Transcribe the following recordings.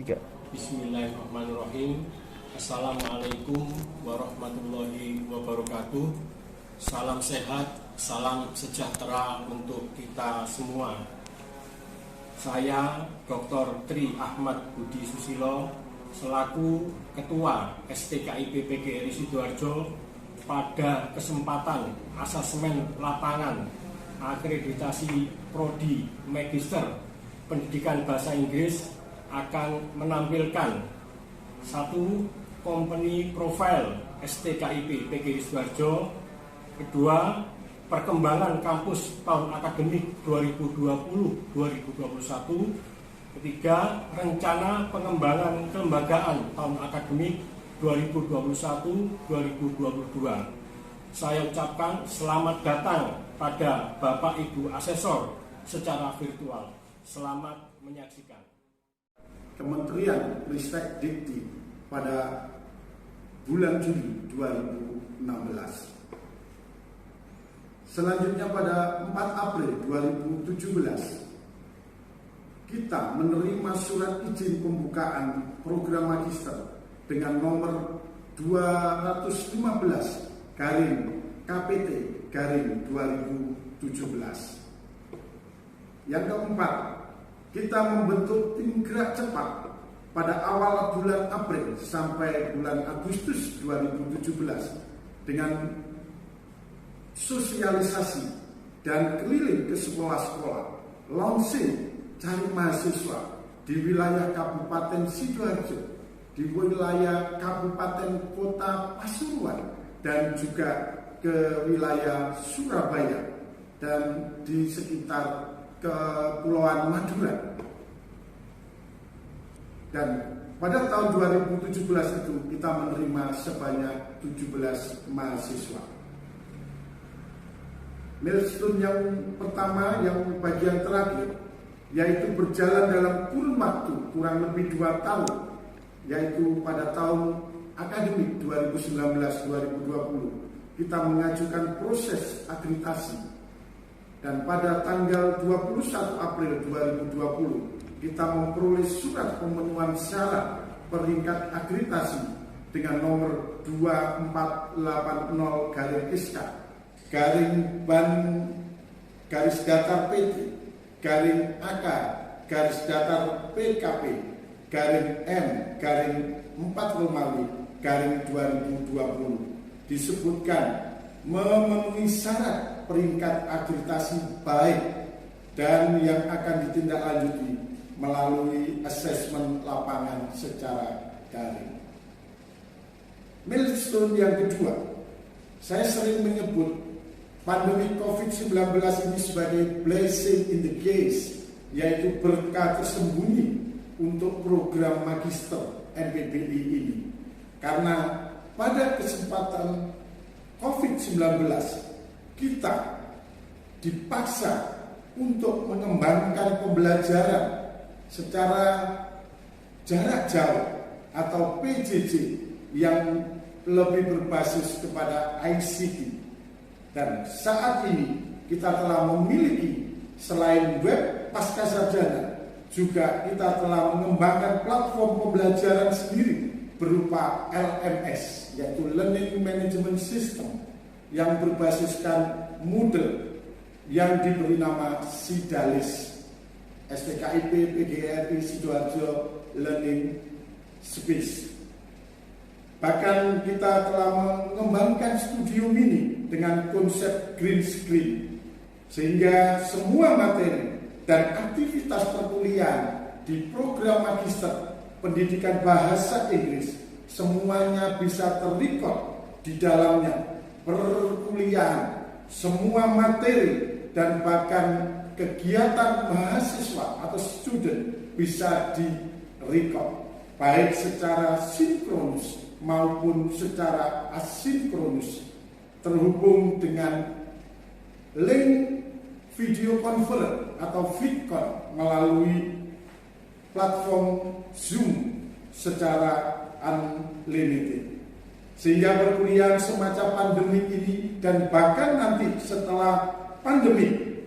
3. Bismillahirrahmanirrahim. Assalamualaikum warahmatullahi wabarakatuh. Salam sehat, salam sejahtera untuk kita semua. Saya Dr. Tri Ahmad Budi Susilo selaku Ketua STKIP PGRI Sidoarjo pada kesempatan asesmen lapangan akreditasi Prodi Magister Pendidikan Bahasa Inggris akan menampilkan satu company profile STKIP PGRI Sidoarjo, kedua perkembangan kampus tahun akademik 2020-2021, ketiga rencana pengembangan kelembagaan tahun akademik 2021-2022. Saya ucapkan selamat datang pada Bapak Ibu Asesor secara virtual. Selamat menyaksikan. Kementerian Ristek Dikti pada bulan Juli 2016. Selanjutnya pada 4 April 2017 kita menerima surat izin pembukaan program magister dengan nomor 215 KPT 2017. Yang keempat, kita membentuk tim gerak cepat pada awal bulan April sampai bulan Agustus 2017 dengan sosialisasi dan keliling ke sekolah-sekolah, launching cari mahasiswa di wilayah Kabupaten Sidoarjo, di wilayah Kabupaten Kota Pasuruan, dan juga ke wilayah Surabaya dan di sekitar Kepulauan Madura. Dan pada tahun 2017 itu kita menerima sebanyak 17 mahasiswa. Milestone yang pertama, yang bagian terakhir, yaitu berjalan dalam kurun waktu kurang lebih 2 tahun, yaitu pada tahun akademik 2019-2020 kita mengajukan proses akreditasi, dan pada tanggal 21 April 2020 kita memperoleh surat pemenuhan syarat peringkat akreditasi dengan nomor 2480/SK /ban /PT /AK /PKP M/4 disebutkan memenuhi syarat peringkat akreditasi baik dan yang akan ditindaklanjuti melalui asesmen lapangan secara daring. Milestone yang kedua, saya sering menyebut pandemi COVID-19 ini sebagai blessing in the case, yaitu berkah tersembunyi untuk program magister MPBI ini. Karena pada kesempatan COVID-19 kita dipaksa untuk mengembangkan pembelajaran secara jarak jauh atau PJJ yang lebih berbasis kepada ICT. Dan saat ini kita telah memiliki selain web pascasarjana, juga kita telah mengembangkan platform pembelajaran sendiri berupa LMS, yaitu Learning Management System, yang berbasiskan Moodle yang diberi nama SIDALIS, STKIP PGRI Sidoarjo Learning Space. Bahkan kita telah mengembangkan studio mini dengan konsep green screen, sehingga semua materi dan aktivitas perkuliahan di program magister pendidikan bahasa Inggris semuanya bisa terrecord di dalamnya. Perkuliahan, semua materi, dan bahkan kegiatan mahasiswa atau student bisa di-record baik secara sinkronus maupun secara asinkronus, terhubung dengan link video conference atau VidCon melalui platform Zoom secara unlimited. Sehingga perkuliahan semacam pandemi ini dan bahkan nanti setelah pandemi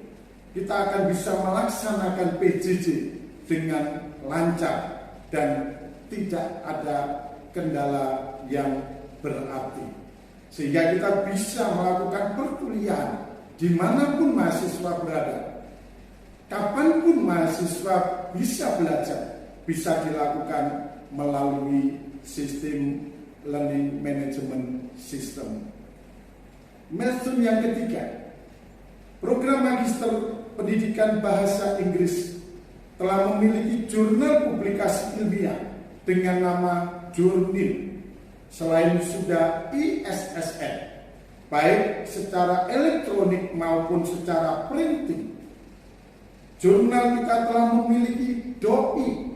kita akan bisa melaksanakan PJJ dengan lancar dan tidak ada kendala yang berarti. Sehingga kita bisa melakukan perkuliahan dimanapun mahasiswa berada. Kapanpun mahasiswa bisa belajar, bisa dilakukan melalui sistem learning management system. Milestone yang ketiga, program Magister Pendidikan Bahasa Inggris telah memiliki jurnal publikasi ilmiah dengan nama Jurnil. Selain sudah ISSN, baik secara elektronik maupun secara printing, jurnal kita telah memiliki DOI,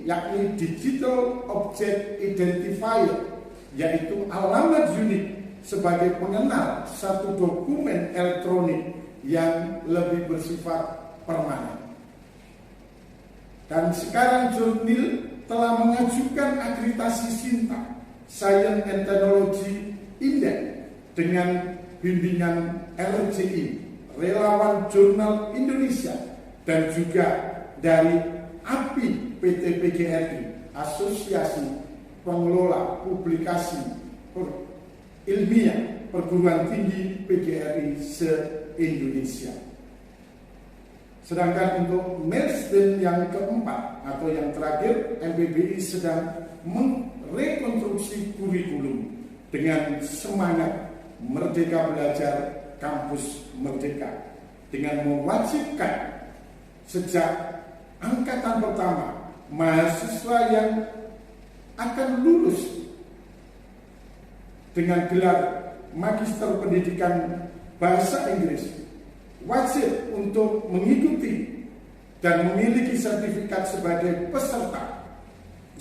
yakni Digital Object Identifier, yaitu alamat unik sebagai pengenal satu dokumen elektronik yang lebih bersifat permanen. Dan sekarang Jurnil telah mengajukan akreditasi SINTA, Science and Technology Index, dengan bimbingan RJI, Relawan Jurnal Indonesia, dan juga dari API PT PGRI, Asosiasi Pengelola Publikasi Ilmiah Perguruan Tinggi PGRI se-Indonesia. Sedangkan untuk milestone yang keempat atau yang terakhir, MPBI sedang merekonstruksi kurikulum dengan semangat Merdeka Belajar Kampus Merdeka, dengan mewajibkan sejak angkatan pertama mahasiswa yang akan lulus dengan gelar Magister Pendidikan Bahasa Inggris wajib untuk mengikuti dan memiliki sertifikat sebagai peserta,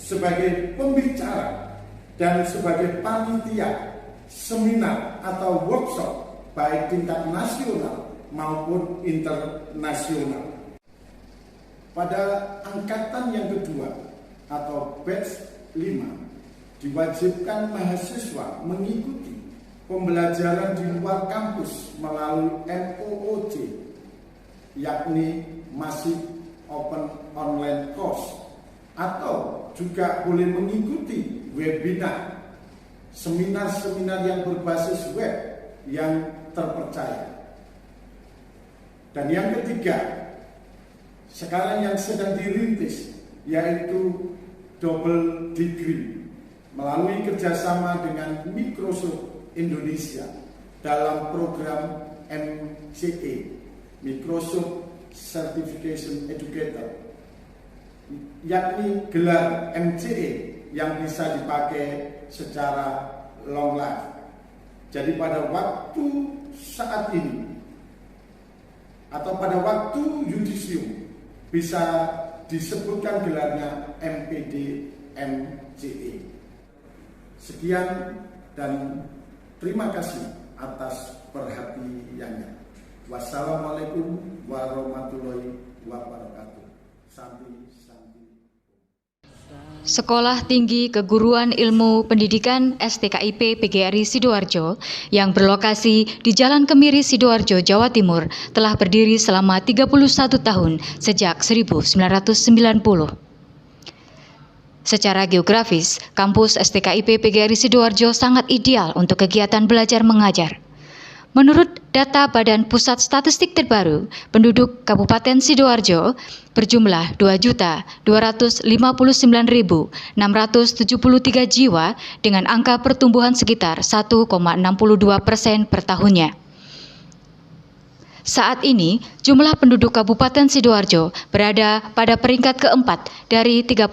sebagai pembicara, dan sebagai panitia seminar atau workshop baik tingkat nasional maupun internasional. Pada angkatan yang kedua atau batch 5 diwajibkan mahasiswa mengikuti pembelajaran di luar kampus melalui MOOC, yakni Masih Open Online Course, atau juga boleh mengikuti webinar, seminar-seminar yang berbasis web yang terpercaya. Dan yang ketiga, sekarang yang sedang dirintis, yaitu double degree melalui kerjasama dengan Microsoft Indonesia dalam program MCE, Microsoft Certification Educator, yakni gelar MCE yang bisa dipakai secara long life. Jadi pada waktu saat ini atau pada waktu yudisium bisa disebutkan gelarnya MPD MCE. Sekian dan terima kasih atas perhatiannya. Wassalamualaikum warahmatullahi wabarakatuh. Santi. Sekolah Tinggi Keguruan Ilmu Pendidikan STKIP PGRI Sidoarjo yang berlokasi di Jalan Kemiri Sidoarjo, Jawa Timur telah berdiri selama 31 tahun sejak 1990. Secara geografis, kampus STKIP PGRI Sidoarjo sangat ideal untuk kegiatan belajar mengajar. Menurut data Badan Pusat Statistik terbaru, penduduk Kabupaten Sidoarjo berjumlah 2.259.673 jiwa dengan angka pertumbuhan sekitar 1,62% per tahunnya. Saat ini, jumlah penduduk Kabupaten Sidoarjo berada pada peringkat keempat dari 38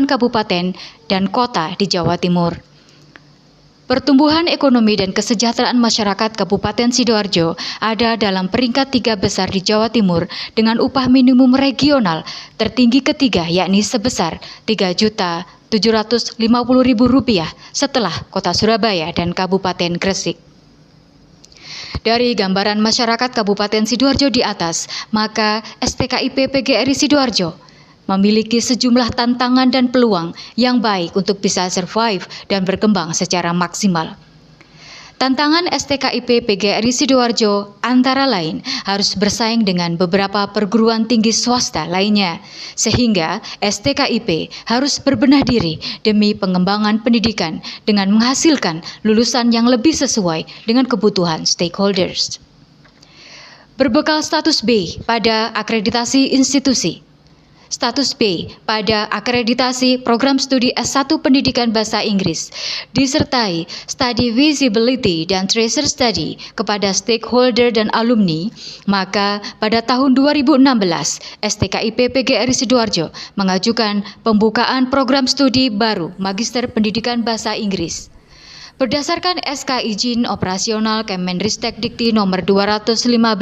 kabupaten dan kota di Jawa Timur. Pertumbuhan ekonomi dan kesejahteraan masyarakat Kabupaten Sidoarjo ada dalam peringkat 3 besar di Jawa Timur dengan upah minimum regional tertinggi ketiga, yakni sebesar Rp3.750.000 setelah Kota Surabaya dan Kabupaten Gresik. Dari gambaran masyarakat Kabupaten Sidoarjo di atas, maka STKIP PGRI Sidoarjo memiliki sejumlah tantangan dan peluang yang baik untuk bisa survive dan berkembang secara maksimal. Tantangan STKIP PGRI Sidoarjo antara lain harus bersaing dengan beberapa perguruan tinggi swasta lainnya, sehingga STKIP harus berbenah diri demi pengembangan pendidikan dengan menghasilkan lulusan yang lebih sesuai dengan kebutuhan stakeholders. Berbekal status B pada akreditasi institusi, status B pada akreditasi program studi S1 Pendidikan Bahasa Inggris, disertai study visibility dan tracer study kepada stakeholder dan alumni, maka pada tahun 2016, STKIP PGRI Sidoarjo mengajukan pembukaan program studi baru Magister Pendidikan Bahasa Inggris. Berdasarkan SK Izin Operasional Kemenristek Dikti nomor 215/1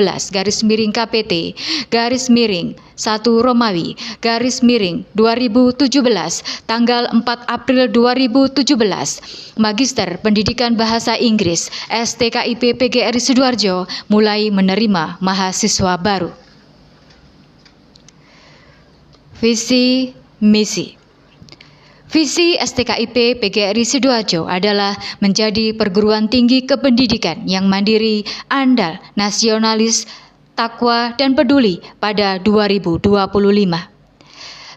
tanggal 4 April 2017, Magister Pendidikan Bahasa Inggris STKIP PGRI Sidoarjo mulai menerima mahasiswa baru. Visi misi. Visi STKIP PGRI Sidoarjo adalah menjadi perguruan tinggi kependidikan yang mandiri, andal, nasionalis, takwa, dan peduli pada 2025.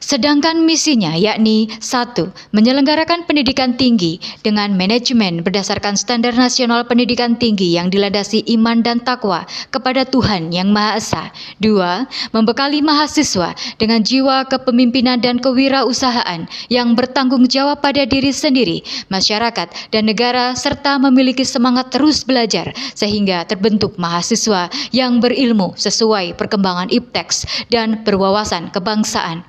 Sedangkan misinya yakni 1. Menyelenggarakan pendidikan tinggi dengan manajemen berdasarkan standar nasional pendidikan tinggi yang dilandasi iman dan takwa kepada Tuhan Yang Maha Esa. 2. Membekali mahasiswa dengan jiwa kepemimpinan dan kewirausahaan yang bertanggung jawab pada diri sendiri, masyarakat, dan negara, serta memiliki semangat terus belajar sehingga terbentuk mahasiswa yang berilmu sesuai perkembangan ipteks dan berwawasan kebangsaan.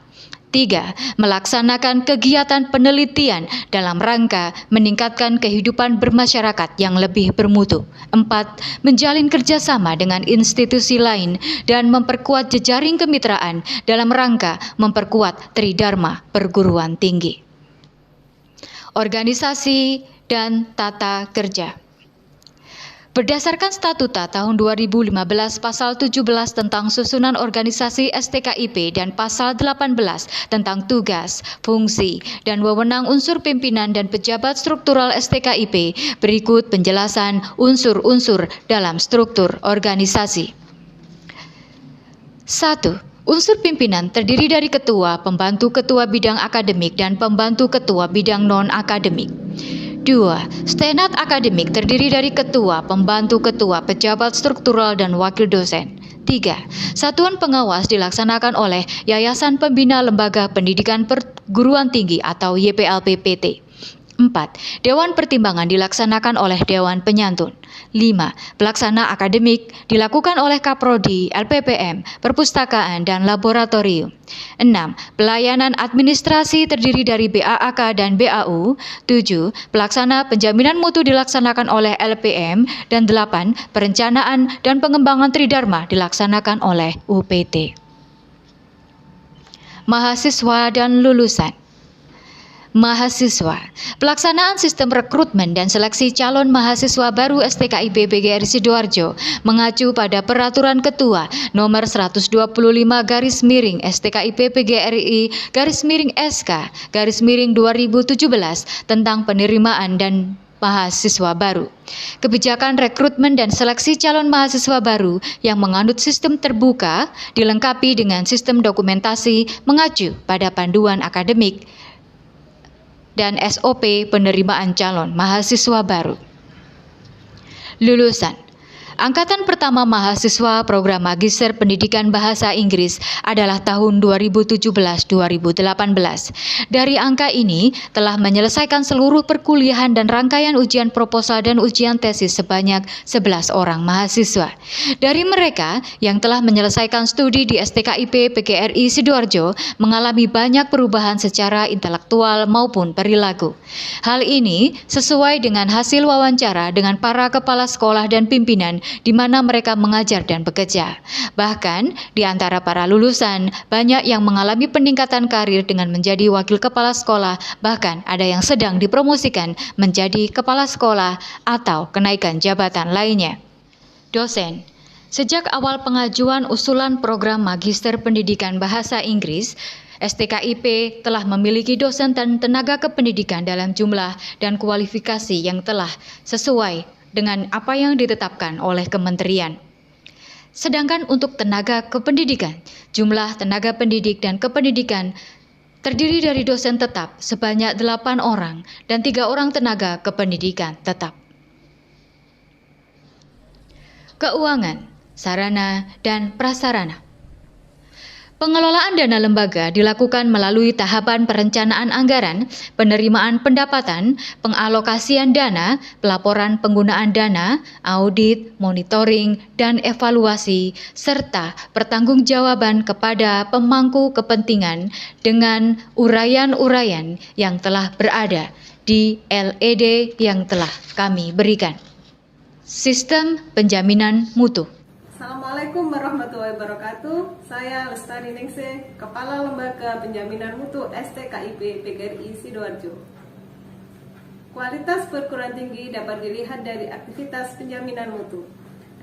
3. Melaksanakan kegiatan penelitian dalam rangka meningkatkan kehidupan bermasyarakat yang lebih bermutu. 4. Menjalin kerjasama dengan institusi lain dan memperkuat jejaring kemitraan dalam rangka memperkuat Tridharma perguruan tinggi. Organisasi dan tata kerja. Berdasarkan Statuta tahun 2015 Pasal 17 tentang Susunan Organisasi STKIP dan Pasal 18 tentang Tugas, Fungsi, dan Wewenang unsur pimpinan dan pejabat struktural STKIP, berikut penjelasan unsur-unsur dalam struktur organisasi. 1. Unsur pimpinan terdiri dari ketua, pembantu ketua bidang akademik, dan pembantu ketua bidang non-akademik. 2. Senat akademik terdiri dari ketua, pembantu ketua, pejabat struktural, dan wakil dosen. 3. Satuan pengawas dilaksanakan oleh Yayasan Pembina Lembaga Pendidikan Perguruan Tinggi atau YPLP-PT. 4. Dewan Pertimbangan dilaksanakan oleh Dewan Penyantun. 5. Pelaksana akademik dilakukan oleh Kaprodi, LPPM, Perpustakaan, dan Laboratorium. 6. Pelayanan administrasi terdiri dari BAAK dan BAU. 7. Pelaksana penjaminan mutu dilaksanakan oleh LPM. Dan 8. Perencanaan dan pengembangan Tridharma dilaksanakan oleh UPT. Mahasiswa dan lulusan. Mahasiswa. Pelaksanaan sistem rekrutmen dan seleksi calon mahasiswa baru STKIP PGRI Sidoarjo mengacu pada Peraturan Ketua Nomor 125/STKIP PGRI /SK/2017 tentang penerimaan dan mahasiswa baru. Kebijakan rekrutmen dan seleksi calon mahasiswa baru yang menganut sistem terbuka dilengkapi dengan sistem dokumentasi mengacu pada panduan akademik dan SOP penerimaan calon mahasiswa baru. Lulusan. Angkatan pertama mahasiswa program Magister Pendidikan Bahasa Inggris adalah tahun 2017-2018. Dari angka ini telah menyelesaikan seluruh perkuliahan dan rangkaian ujian proposal dan ujian tesis sebanyak 11 orang mahasiswa. Dari mereka yang telah menyelesaikan studi di STKIP PGRI Sidoarjo mengalami banyak perubahan secara intelektual maupun perilaku. Hal ini sesuai dengan hasil wawancara dengan para kepala sekolah dan pimpinan di mana mereka mengajar dan bekerja. Bahkan, di antara para lulusan, banyak yang mengalami peningkatan karir dengan menjadi wakil kepala sekolah, bahkan ada yang sedang dipromosikan menjadi kepala sekolah atau kenaikan jabatan lainnya. Dosen. Sejak awal pengajuan usulan program Magister Pendidikan Bahasa Inggris, STKIP telah memiliki dosen dan tenaga kependidikan dalam jumlah dan kualifikasi yang telah sesuai dengan apa yang ditetapkan oleh kementerian. Sedangkan untuk tenaga kependidikan, jumlah tenaga pendidik dan kependidikan terdiri dari dosen tetap sebanyak 8 orang dan 3 orang tenaga kependidikan tetap. Keuangan, sarana, dan prasarana. Pengelolaan dana lembaga dilakukan melalui tahapan perencanaan anggaran, penerimaan pendapatan, pengalokasian dana, pelaporan penggunaan dana, audit, monitoring, dan evaluasi, serta pertanggungjawaban kepada pemangku kepentingan dengan uraian-uraian yang telah berada di LED yang telah kami berikan. Sistem penjaminan mutu. Assalamualaikum warahmatullahi wabarakatuh. Saya Lestari Ningsih, Kepala Lembaga Penjaminan Mutu STKIP PGRI Sidoarjo. Kualitas perguruan tinggi dapat dilihat dari aktivitas penjaminan mutu.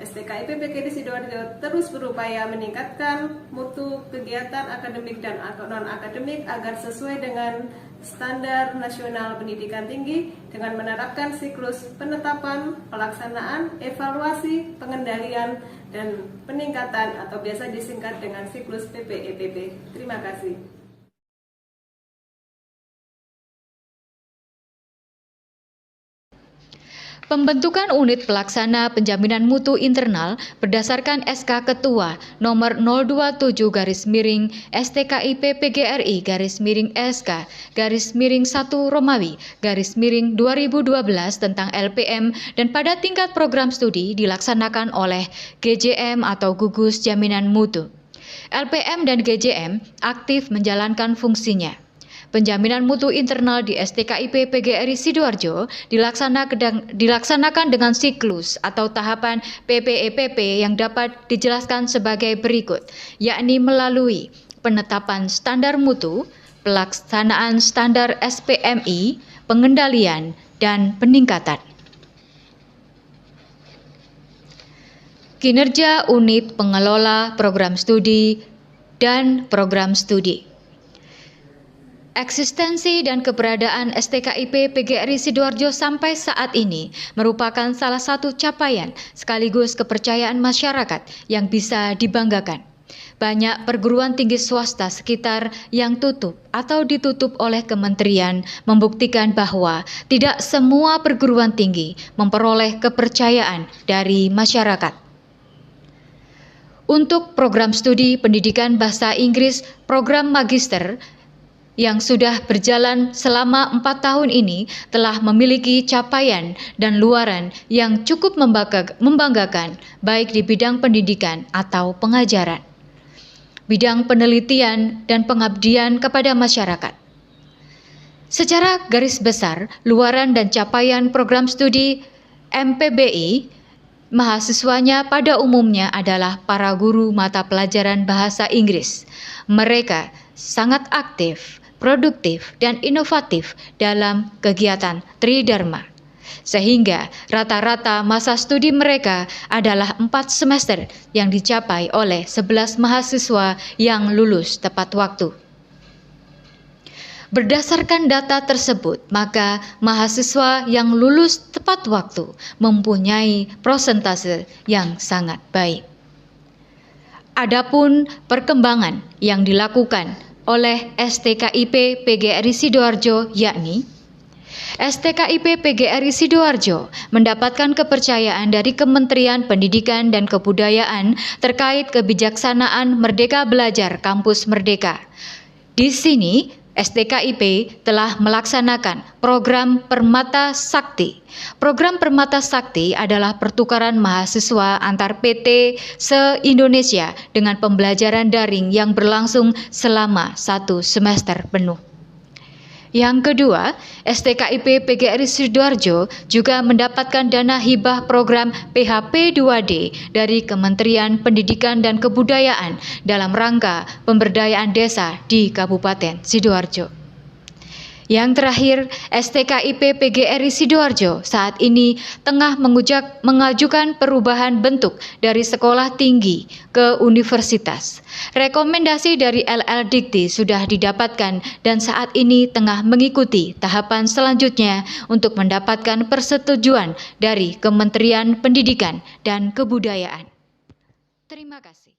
STKIP PGRI Sidoarjo terus berupaya meningkatkan mutu kegiatan akademik dan non-akademik agar sesuai dengan standar nasional pendidikan tinggi dengan menerapkan siklus penetapan, pelaksanaan, evaluasi, pengendalian, dan peningkatan atau biasa disingkat dengan siklus PPEPP. Terima kasih. Pembentukan unit pelaksana penjaminan mutu internal berdasarkan SK Ketua nomor 027 STKIP PGRI SK 1 Romawi 2012 tentang LPM dan pada tingkat program studi dilaksanakan oleh GJM atau Gugus Jaminan Mutu. LPM dan GJM aktif menjalankan fungsinya. Penjaminan mutu internal di STKIP PGRI Sidoarjo dilaksanakan dengan siklus atau tahapan PPEPP yang dapat dijelaskan sebagai berikut, yakni melalui penetapan standar mutu, pelaksanaan standar SPMI, pengendalian, dan peningkatan. Kinerja unit pengelola program studi dan program studi. Eksistensi dan keberadaan STKIP PGRI Sidoarjo sampai saat ini merupakan salah satu capaian sekaligus kepercayaan masyarakat yang bisa dibanggakan. Banyak perguruan tinggi swasta sekitar yang tutup atau ditutup oleh kementerian membuktikan bahwa tidak semua perguruan tinggi memperoleh kepercayaan dari masyarakat. Untuk program studi pendidikan bahasa Inggris program magister yang sudah berjalan selama 4 tahun ini telah memiliki capaian dan luaran yang cukup membanggakan baik di bidang pendidikan atau pengajaran, bidang penelitian dan pengabdian kepada masyarakat. Secara garis besar, luaran dan capaian program studi MPBI mahasiswanya pada umumnya adalah para guru mata pelajaran bahasa Inggris. Mereka sangat aktif, produktif, dan inovatif dalam kegiatan Tridharma. Sehingga rata-rata masa studi mereka adalah 4 semester yang dicapai oleh 11 mahasiswa yang lulus tepat waktu. Berdasarkan data tersebut, maka mahasiswa yang lulus tepat waktu mempunyai prosentase yang sangat baik. Adapun perkembangan yang dilakukan oleh STKIP PGRI Sidoarjo, yakni STKIP PGRI Sidoarjo mendapatkan kepercayaan dari Kementerian Pendidikan dan Kebudayaan terkait kebijaksanaan Merdeka Belajar Kampus Merdeka. Di sini STKIP telah melaksanakan program Permata Sakti. Program Permata Sakti adalah pertukaran mahasiswa antar PT se-Indonesia dengan pembelajaran daring yang berlangsung selama 1 semester penuh. Yang kedua, STKIP PGRI Sidoarjo juga mendapatkan dana hibah program PHP 2D dari Kementerian Pendidikan dan Kebudayaan dalam rangka pemberdayaan desa di Kabupaten Sidoarjo. Yang terakhir, STKIP PGRI Sidoarjo saat ini tengah mengajukan perubahan bentuk dari sekolah tinggi ke universitas. Rekomendasi dari LL.Dikti sudah didapatkan dan saat ini tengah mengikuti tahapan selanjutnya untuk mendapatkan persetujuan dari Kementerian Pendidikan dan Kebudayaan. Terima kasih.